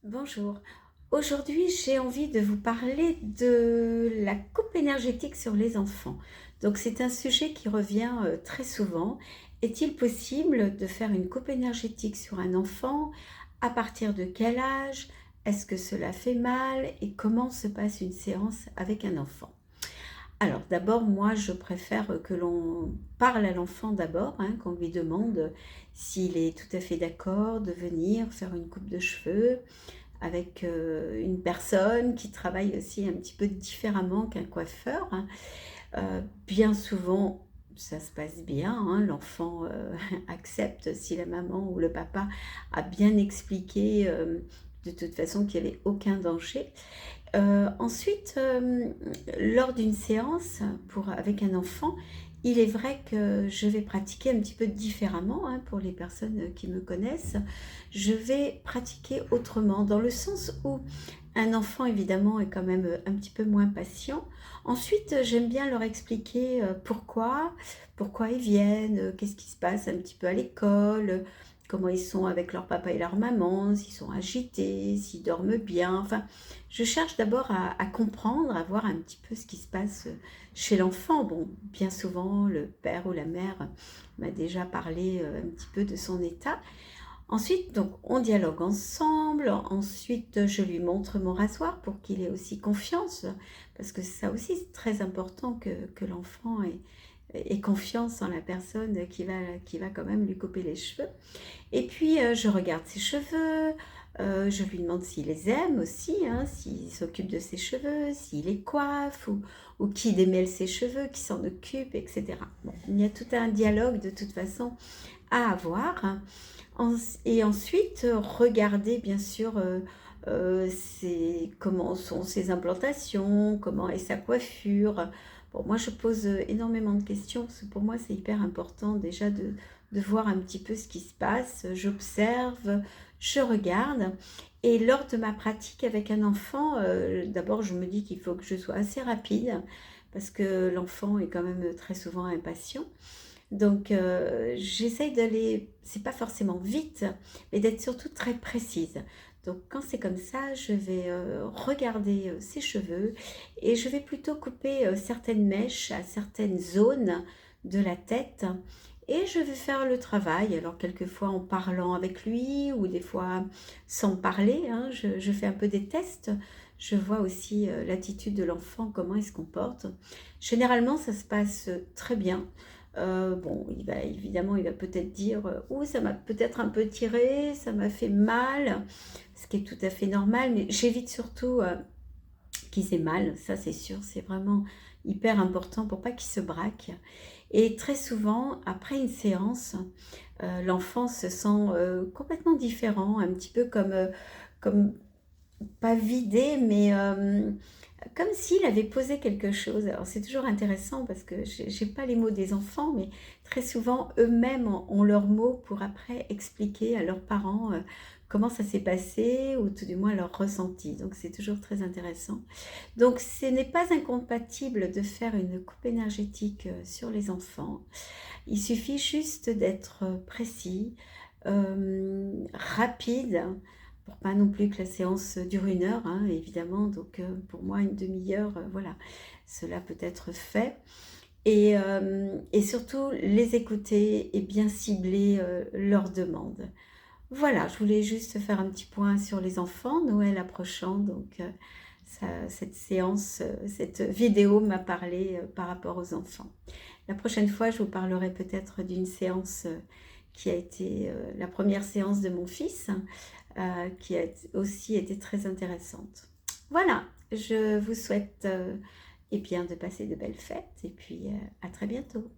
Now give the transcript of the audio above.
Bonjour. Aujourd'hui, j'ai envie de vous parler de la coupe énergétique sur les enfants. Donc, c'est un sujet qui revient très souvent. Est-il possible de faire une coupe énergétique sur un enfant? À partir de quel âge? Est-ce que cela fait mal? Et comment se passe une séance avec un enfant? Alors, d'abord, moi, je préfère que l'on parle à l'enfant d'abord, hein, qu'on lui demande s'il est tout à fait d'accord de venir faire une coupe de cheveux avec une personne qui travaille aussi un petit peu différemment qu'un coiffeur, hein. Bien souvent, ça se passe bien, hein, l'enfant accepte si la maman ou le papa a bien expliqué de toute façon qu'il n'y avait aucun danger. Ensuite, lors d'une séance avec un enfant, il est vrai que je vais pratiquer un petit peu différemment, hein, pour les personnes qui me connaissent. Je vais pratiquer autrement, dans le sens où un enfant, évidemment, est quand même un petit peu moins patient. Ensuite, j'aime bien leur expliquer pourquoi ils viennent, qu'est-ce qui se passe un petit peu à l'école, comment ils sont avec leur papa et leur maman, s'ils sont agités, s'ils dorment bien. Enfin, je cherche d'abord à comprendre, à voir un petit peu ce qui se passe chez l'enfant. Bon, bien souvent, le père ou la mère m'a déjà parlé un petit peu de son état. Ensuite, donc, on dialogue ensemble. Ensuite, je lui montre mon rasoir pour qu'il ait aussi confiance, parce que ça aussi, c'est très important que l'enfant ait confiance en la personne qui va quand même lui couper les cheveux. Et puis, je regarde ses cheveux, je lui demande s'il les aime aussi, hein, s'il s'occupe de ses cheveux, s'il les coiffe ou qui démêle ses cheveux, qui s'en occupe, etc. Bon, il y a tout un dialogue de toute façon à avoir. Et ensuite, regarder bien sûr comment sont ses implantations, comment est sa coiffure. Bon, moi, je pose énormément de questions parce que pour moi, c'est hyper important déjà de voir un petit peu ce qui se passe. J'observe, je regarde. Et lors de ma pratique avec un enfant, d'abord, je me dis qu'il faut que je sois assez rapide parce que l'enfant est quand même très souvent impatient. Donc, j'essaye d'aller, c'est pas forcément vite, mais d'être surtout très précise. Donc, quand c'est comme ça, je vais regarder ses cheveux et je vais plutôt couper certaines mèches à certaines zones de la tête et je vais faire le travail. Alors, quelquefois en parlant avec lui ou des fois sans parler, hein, je fais un peu des tests. Je vois aussi l'attitude de l'enfant, comment il se comporte. Généralement, ça se passe très bien. Bon, évidemment, il va peut-être dire ouh, ça m'a peut-être un peu tiré, ça m'a fait mal, ce qui est tout à fait normal, mais j'évite surtout qu'ils aient mal, ça c'est sûr, c'est vraiment hyper important pour pas qu'ils se braquent. Et très souvent, après une séance, l'enfant se sent complètement différent, un petit peu comme pas vidé, mais comme s'il avait posé quelque chose. Alors c'est toujours intéressant parce que j'ai pas les mots des enfants, mais très souvent eux-mêmes ont leurs mots pour après expliquer à leurs parents comment ça s'est passé ou tout du moins leur ressenti. Donc c'est toujours très intéressant. Donc ce n'est pas incompatible de faire une coupe énergétique sur les enfants. Il suffit juste d'être précis, rapide, pour pas non plus que la séance dure 1 heure, hein, évidemment. Donc pour moi, une demi-heure, voilà, cela peut être fait. Et surtout, les écouter et bien cibler leurs demandes. Voilà, je voulais juste faire un petit point sur les enfants, Noël approchant, donc cette séance, cette vidéo m'a parlé par rapport aux enfants. La prochaine fois, je vous parlerai peut-être d'une séance qui a été la première séance de mon fils, qui a aussi été très intéressante. Voilà, je vous souhaite eh bien, de passer de belles fêtes et puis à très bientôt.